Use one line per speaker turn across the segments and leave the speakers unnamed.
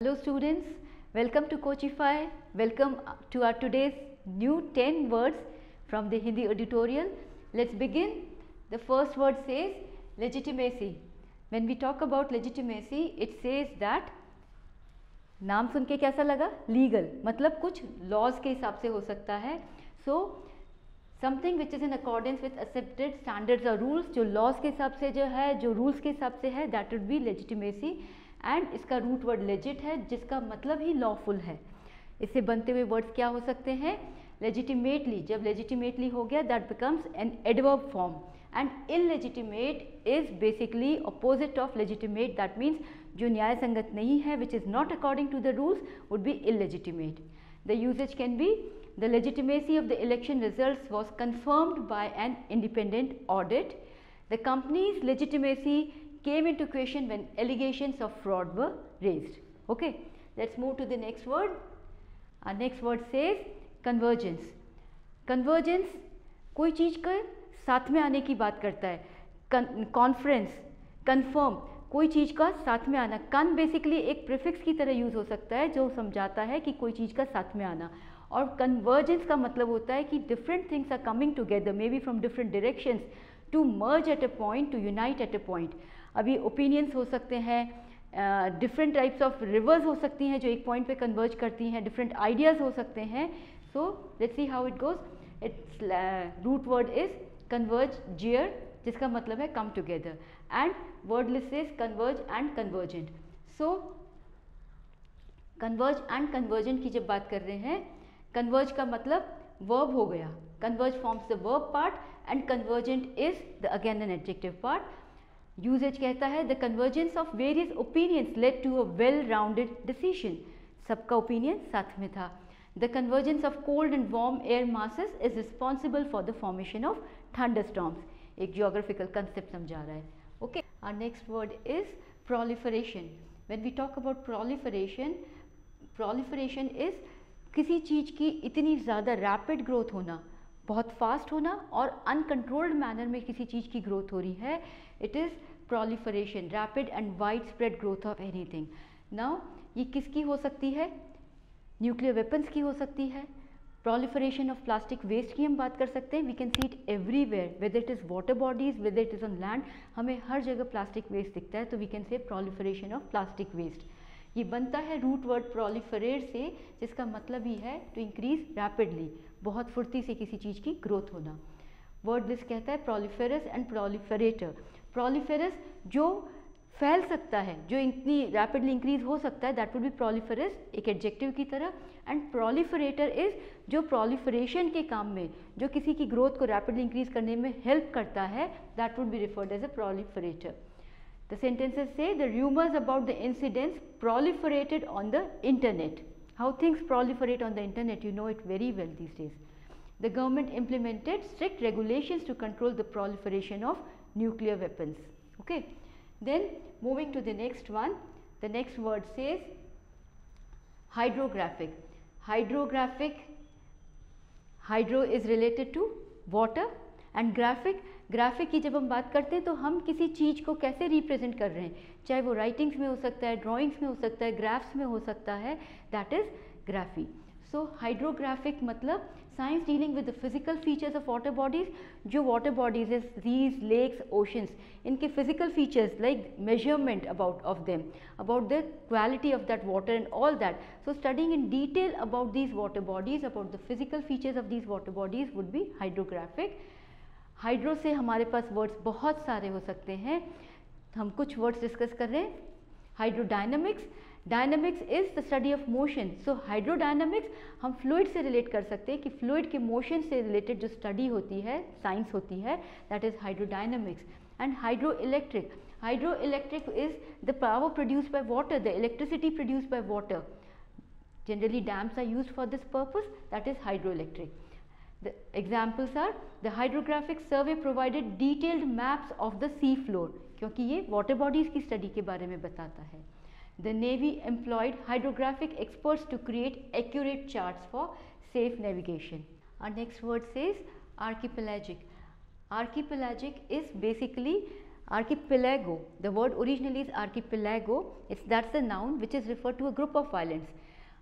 Hello students, welcome to Coachify. Welcome to our today's new 10 words from the Hindi editorial. Let's begin. The first word says legitimacy. When we talk about legitimacy, it says that नाम सुन के कैसा लगा? Legal, मतलब कुछ laws के हिसाब से हो सकता है. So something which is in accordance with accepted standards और रूल्स, जो लॉज के हिसाब से जो है, जो रूल्स के हिसाब से है, that would B legitimacy. And इसका रूट वर्ड लेजिट है, जिसका मतलब ही लॉफुल है. इससे बनते हुए वर्ड्स क्या हो सकते हैं? लेजिटिमेटली. जब लेजिटिमेटली हो गया, that becomes an adverb form. And illegitimate is basically opposite of legitimate. That means जो न्याय संगत नहीं है, which is not according to the rules, would be illegitimate. The usages can be the legitimacy of the election results was confirmed by an independent audit. The company's legitimacy came into question when allegations of fraud were raised. Okay, let's move to the next word. Our next word says convergence. Convergence कोई चीज़ का साथ में आने की बात करता है. Conference, confirm, कोई चीज़ का साथ में आना. कन बेसिकली एक प्रीफिक्स की तरह यूज़ हो सकता है, जो समझाता है कि कोई चीज़ का साथ में आना. और कन्वर्जेंस का मतलब होता है कि different things are coming together, maybe from different directions, to merge at a point, to unite at a point. अभी ओपिनियंस हो सकते हैं, डिफरेंट टाइप्स ऑफ रिवर्स हो सकती हैं जो एक पॉइंट पे कन्वर्ज करती हैं, डिफरेंट आइडियाज़ हो सकते हैं. So let's see how it goes. Its root word is converge जियर, जिसका मतलब है come together. And word list is converge and convergent. So converge and convergent की जब बात कर रहे हैं, कन्वर्ज का मतलब वर्ब हो गया. Converge forms the verb part and convergent is the again an adjective part. Usages कहता है the convergence of various opinions led to a well rounded decision. सबका ओपिनियन साथ में था. The convergence of cold and warm air masses is responsible for the formation of thunderstorms. एक geographical concept समझा रहा है. Okay, our next word is proliferation. When we talk about proliferation, proliferation is किसी चीज़ की इतनी ज़्यादा रैपिड ग्रोथ होना, बहुत फास्ट होना और अनकंट्रोल्ड मैनर में किसी चीज़ की ग्रोथ हो रही है. It is proliferation, rapid and wide spread growth of anything. Now ये किसकी हो सकती है? न्यूक्लियर वेपन्स की हो सकती है. प्रोलिफरेशन ऑफ प्लास्टिक वेस्ट की हम बात कर सकते हैं. We can see it everywhere, whether it is water bodies, whether it is on land. हमें हर जगह प्लास्टिक वेस्ट दिखता है, तो we can say proliferation of plastic waste. ये बनता है रूट वर्ड प्रोलिफरेट से, जिसका मतलब ही है टू इंक्रीज रैपिडली, बहुत फुर्ती से किसी चीज़ की ग्रोथ होना. वर्ड लिस्ट कहता है प्रोलिफेरस एंड प्रोलिफरेटर. प्रोलिफेरस जो फैल सकता है, जो इतनी रैपिडली इंक्रीज हो सकता है, दैट वुड बी प्रोलिफेरस, एक एडजेक्टिव की तरह. एंड प्रोलिफरेटर इज जो प्रोलिफरेशन के काम में, जो किसी की ग्रोथ को रैपिडली इंक्रीज करने में हेल्प करता है, that would be referred as a proliferator. The sentences say the rumors about the incidents proliferated on the internet. How things proliferate on the internet, you know it very well these days. The government implemented strict regulations to control the proliferation of nuclear weapons. Okay. Then moving to the next one, the next word says hydrographic. Hydrographic, hydro is related to water and graphic. Graphic की जब हम बात करते हैं तो हम किसी चीज़ को कैसे रिप्रेजेंट कर रहे हैं, चाहे वो राइटिंग्स में हो सकता है, ड्राइंग्स में हो सकता है, ग्राफ्स में हो सकता है, that is graphy. So hydrographic मतलब science dealing with the physical features of water bodies. जो water bodies is seas, lakes, oceans, इनके physical features like measurement about of them, about the quality of that water and all that. So studying in detail about these water bodies, about the physical features of these water bodies would be hydrographic. Hydro से हमारे पास words बहुत सारे हो सकते हैं. हम कुछ words discuss कर रहे हैं. Hydrodynamics. Dynamics is the study of motion. So hydrodynamics हम फ्लूइड से रिलेट कर सकते हैं कि फ्लूइड के मोशन से रिलेटेड जो स्टडी होती है, साइंस होती है, that is hydrodynamics. And hydro electric. Hydro electric is the power produced by water, the electricity produced by water. Generally dams are used for this purpose, that is hydro electric. The examples are the hydrographic survey provided detailed maps of the sea floor, क्योंकि ये water bodies की study के बारे में बताता है. The Navy employed hydrographic experts to create accurate charts for safe navigation. Our next word says archipelagic. Archipelagic is basically Archipelago, the word originally is archipelago, that's the noun which is referred to a group of islands.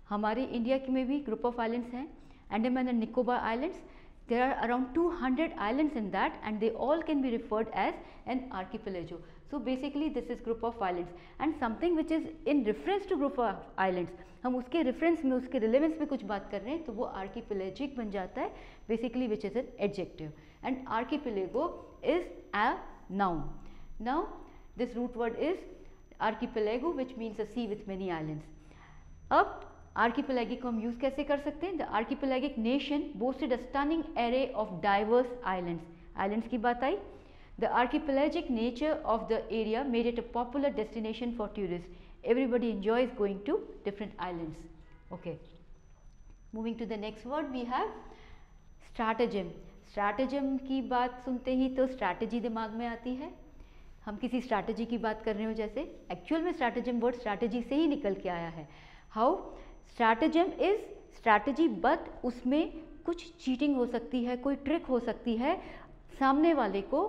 हमारे India में भी group of islands हैं, Andaman and Nicobar Islands. There are around 200 islands in that, and they all can be referred as an archipelago. So basically this is group of islands, and something which is in reference to group of islands, हम उसके reference में, उसके relevance में कुछ बात कर रहे हैं तो वो archipelagic बन जाता है, basically which is an adjective, and archipelago is a noun. Now this root word is archipelago, which means a sea with many islands. अब archipelagic को हम यूज़ कैसे कर सकते हैं? The archipelagic nation boasted a stunning array of diverse islands. Islands की बात आई. The archipelagic nature of the area made it a popular destination for tourists. Everybody enjoys going to different islands. Okay. Moving to the next word, we have stratagem. Stratagem की बात सुनते ही तो strategy दिमाग में आती है. हम किसी strategy की बात कर रहे हो जैसे, actual में stratagem word strategy से ही निकल के आया है. How? Stratagem is strategy, but उसमें कुछ cheating हो सकती है, कोई trick हो सकती है सामने वाले को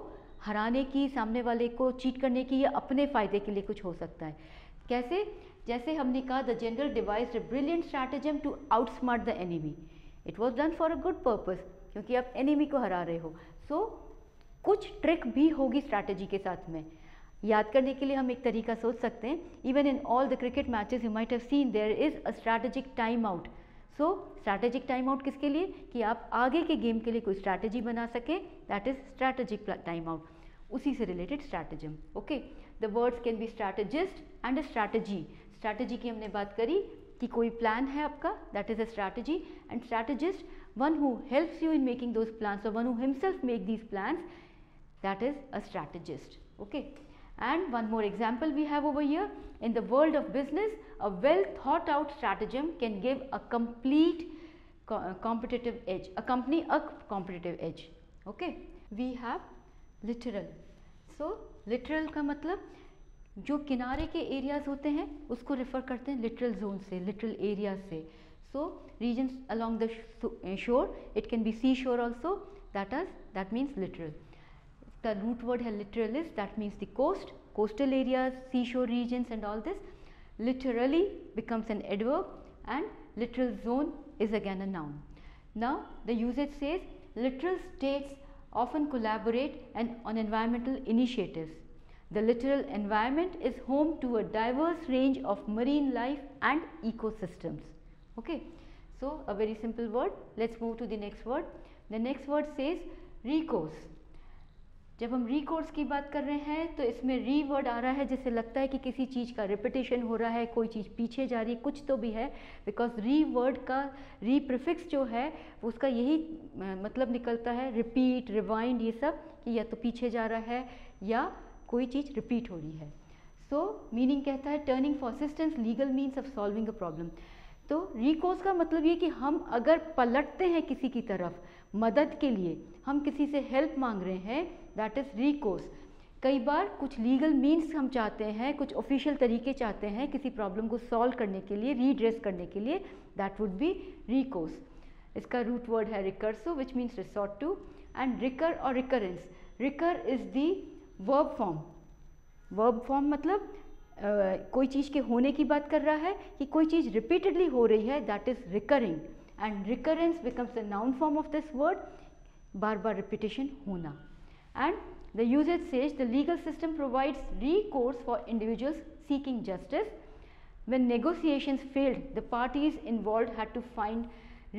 हराने की, सामने वाले को चीट करने की, या अपने फ़ायदे के लिए कुछ हो सकता है. कैसे? जैसे हमने कहा the general devised a brilliant stratagem to outsmart the enemy. It was done for a good purpose, क्योंकि आप एनिमी को हरा रहे हो. सो कुछ ट्रिक भी होगी स्ट्रैटेजी के साथ में. याद करने के लिए हम एक तरीका सोच सकते हैं. Even in all the cricket matches you might have seen there is a strategic time out. So strategic time out किसके लिए? कि आप आगे के गेम के लिए कोई स्ट्रैटेजी बना सकें. That is strategic time out. उसी से related stratagem. Okay, the words can be strategist and a strategy. Strategy की हमने बात करी कि कोई प्लान है आपका, that is a strategy. And strategist one who helps you in making those plans, और one who himself make these plans, that is a strategist. Okay. And one more example we have over here. In the world of business, a well thought out stratagem can give a complete competitive edge, a company a competitive edge. Okay. We have littoral. So littoral का मतलब जो किनारे के areas होते हैं उसको refer करते हैं लिटरल जोन से, लिटरल एरिया से. So regions along the shore, it can be sea shore also, that means littoral. The root word here littoralis, that means the coast, coastal areas, seashore regions and all this. Literally becomes an adverb, and littoral zone is again a noun. Now the usage says littoral states often collaborate on environmental initiatives. The littoral environment is home to a diverse range of marine life and ecosystems. Okay, so a very simple word. Let's move to the next word. The next word says recourse. जब हम recourse की बात कर रहे हैं तो इसमें री वर्ड आ रहा है, जिससे लगता है कि किसी चीज़ का रिपीटेशन हो रहा है, कोई चीज़ पीछे जा रही है, कुछ तो भी है. बिकॉज री वर्ड का री प्रीफिक्स जो है उसका यही मतलब निकलता है, रिपीट, रिवाइंड, ये सब, कि या तो पीछे जा रहा है या कोई चीज़ रिपीट हो रही है. सो मीनिंग कहता है turning for assistance, legal means of solving a problem. तो रिकोर्स का मतलब ये कि हम अगर पलटते हैं किसी की तरफ मदद के लिए, हम किसी से हेल्प मांग रहे हैं, दैट इज़ रिकोर्स. कई बार कुछ लीगल मीन्स हम चाहते हैं, कुछ ऑफिशियल तरीके चाहते हैं किसी प्रॉब्लम को सॉल्व करने के लिए, रीड्रेस करने के लिए, दैट वुड बी रिकोर्स. इसका रूट वर्ड है रिकर्सो, which means resort to. And recur और recurrence, recur is the verb form. Verb form मतलब कोई चीज़ के होने की बात कर रहा है कि कोई चीज़ रिपीटेडली हो रही है, that is recurring. And recurrence becomes the noun form of this word, बार बार रिपीटेशन होना. And the usage says the legal system provides recourse for individuals seeking justice. When negotiations failed, the parties involved had to find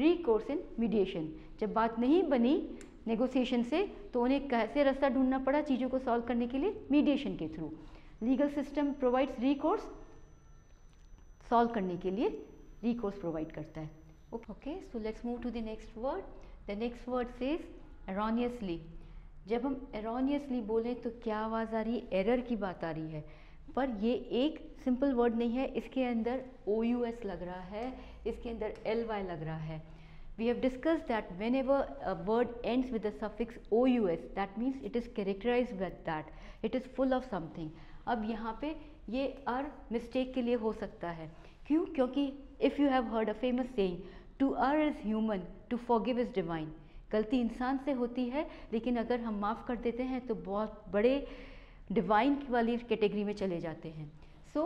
recourse in mediation. जब बात नहीं बनी negotiation से तो उन्हें कैसे रास्ता ढूंढना पड़ा चीज़ों को सॉल्व करने के लिए? मीडिएशन के through. Legal system provides recourse, solve करने के लिए recourse प्रोवाइड करता है. Okay, so let's move to the next word. The next word says erroneously. जब हम erroneously बोलें तो क्या आवाज़ आ रही है? एरर की बात आ रही है. पर ये एक सिंपल वर्ड नहीं है, इसके अंदर OUS लग रहा है, इसके अंदर LY लग रहा है. We have discussed that whenever a word ends with the suffix OUS, that means it is characterized with that. It is full of something. अब यहाँ पे ये मिस्टेक के लिए हो सकता है. क्यों? क्योंकि if you have heard a famous saying, to err is human, to forgive is divine. गलती इंसान से होती है, लेकिन अगर हम माफ़ कर देते हैं तो बहुत बड़े डिवाइन वाली कैटेगरी में चले जाते हैं. सो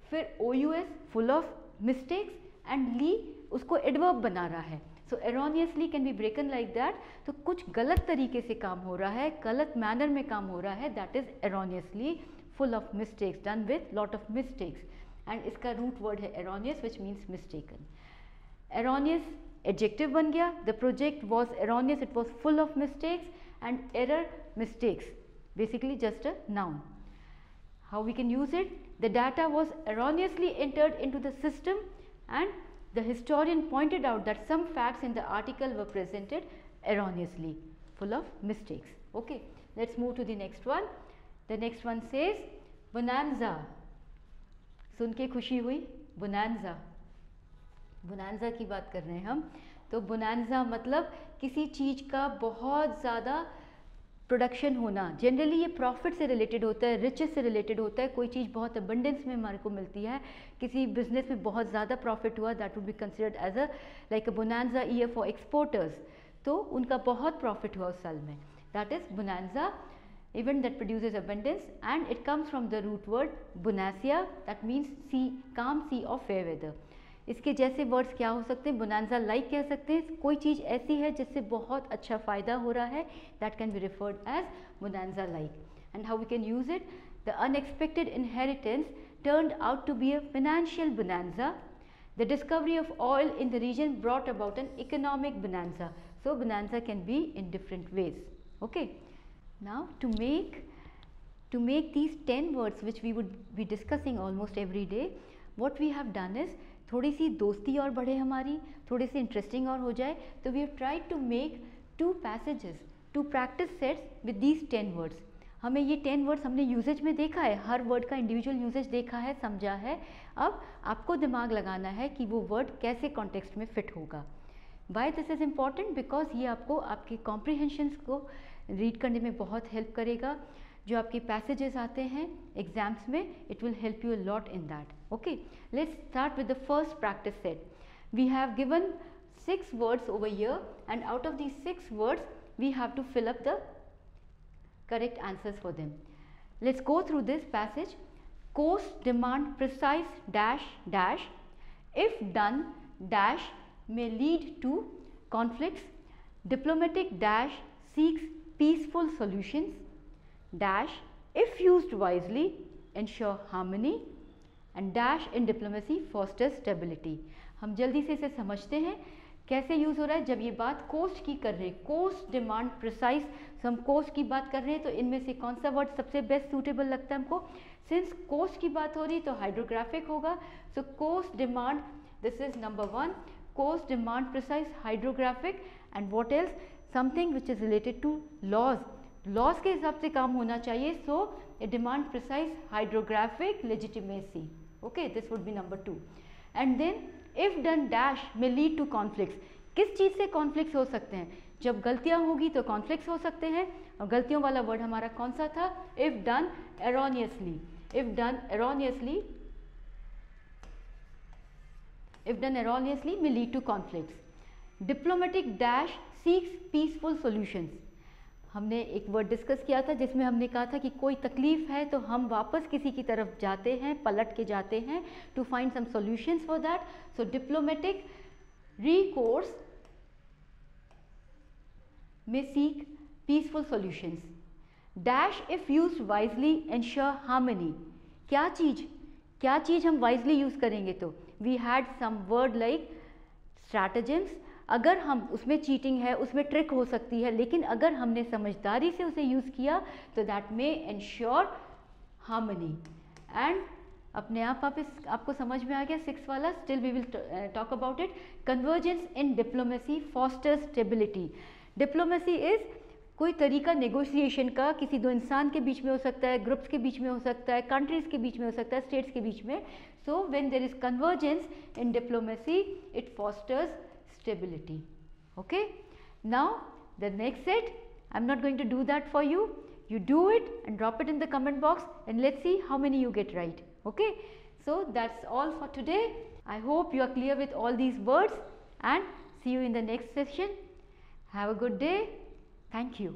फिर OUS full of mistakes and ly उसको एडवर्ब बना रहा है. So erroneously can be broken like that. तो कुछ गलत तरीके से काम हो रहा है, गलत मैनर में काम हो रहा है, that is erroneously full of mistakes, done with lot of mistakes. And इसका रूट वर्ड है erroneous which means mistaken. Erroneous adjective बन गया. The project was erroneous, it was full of mistakes and error mistakes, basically just a noun. How we can use it? The data was erroneously entered into the system and the historian pointed out that some facts in the article were presented erroneously, full of mistakes. Okay, let's move to the next one. The next one says bonanza. सुन के खुशी हुई. bonanza, bonanza की बात कर रहे हैं हम. तो bonanza मतलब किसी चीज़ का बहुत ज़्यादा प्रोडक्शन होना. जनरली ये प्रॉफिट से रिलेटेड होता है, रिचेस से रिलेटेड होता है. कोई चीज़ बहुत अबंडेंस में हमारे को मिलती है, किसी बिजनेस में बहुत ज़्यादा प्रॉफिट हुआ, that would be considered as a like a bonanza year for exporters. तो उनका बहुत प्रॉफिट हुआ उस साल में, that is bonanza event that produces abundance. And it comes from the root word bonacia, that means sea, calm sea और fair weather. इसके जैसे वर्ड्स क्या हो सकते हैं? बोनांजा लाइक कह सकते हैं. कोई चीज़ ऐसी है जिससे बहुत अच्छा फ़ायदा हो रहा है, that can be referred as bonanza like. And how we can use it? The unexpected inheritance turned out to be a financial bonanza. The discovery of oil in the region brought about an economic bonanza. So bonanza can be in different ways. Okay, now to make these 10 words which we would be discussing almost every day, what we have done is थोड़ी सी दोस्ती और बढ़े हमारी, थोड़ी सी interesting और हो जाए, तो we have tried to make 2 passages, 2 practice sets with these 10 words. हमें ये 10 वर्ड्स हमने यूजेज में देखा है, हर वर्ड का इंडिविजुअल यूजेज देखा है, समझा है. अब आपको दिमाग लगाना है कि वो वर्ड कैसे कॉन्टेक्स्ट में फिट होगा. Why this is important? Because ये आपको आपके कॉम्प्रिहेंशंस को रीड करने में बहुत हेल्प करेगा. जो आपके पैसेजेस आते हैं एग्जाम्स में, it will help you a lot in that. Okay, let's start with the first practice set. We have given 6 words over here, and out of these 6 words we have to fill up the correct answers for them. Let's go through this passage. Course demand precise dash dash, if done dash may lead to conflicts. Diplomatic dash seeks peaceful solutions dash, if used wisely ensure harmony, and dash in diplomacy fosters stability. हम जल्दी से इसे समझते हैं कैसे use हो रहा है. जब ये बात कोस्ट की कर रहे हैं, कोस्ट डिमांड प्रिसाइज, तो हम कोस्ट की बात कर रहे हैं, तो इनमें से कौन सा वर्ड सबसे बेस्ट सूटेबल लगता है हमको? सिंस कोस्ट की बात हो रही तो हाइड्रोग्राफिक होगा. So coast demand, this is number 1. Coast demand precise, hydrographic. And what else? Something which is related to laws. Laws के हिसाब से काम होना चाहिए. So a demand precise, hydrographic, legitimacy. Okay, this would be number 2. And then if done dash में lead to conflicts. किस चीज़ से कॉन्फ्लिक्ट्स हो सकते हैं? जब गलतियां होगी तो कॉन्फ्लिक्ट्स हो सकते हैं. और गलतियों वाला वर्ड हमारा कौन सा था? If done erroneously. If done erroneously, if done erroneously में lead to conflicts. Diplomatic dash seeks peaceful solutions. हमने एक वर्ड डिस्कस किया था जिसमें हमने कहा था कि कोई तकलीफ है तो हम वापस किसी की तरफ जाते हैं, पलट के जाते हैं to find some solutions for that. So diplomatic recourse may seek peaceful solutions. Dash if used wisely ensure harmony. क्या चीज़ हम wisely use करेंगे? तो we had some word like stratagems. अगर हम उसमें चीटिंग है, उसमें ट्रिक हो सकती है, लेकिन अगर हमने समझदारी से उसे यूज़ किया तो that may ensure harmony. And अपने आप आपको समझ में आ गया 6 वाला. Still we will talk about it. Convergence in diplomacy foster stability. Diplomacy is कोई तरीका नेगोशिएशन का, किसी दो इंसान के बीच में हो सकता है, ग्रुप्स के बीच में हो सकता है, कंट्रीज़ के बीच में हो सकता है, स्टेट्स के बीच में. So when there is convergence in diplomacy it fosters stability. Okay, now the next set, I'm not going to do that for you. You do it and drop it in the comment box and let's see how many you get right. Okay, so that's all for today. I hope you are clear with all these words and see you in the next session. Have a good day. Thank you.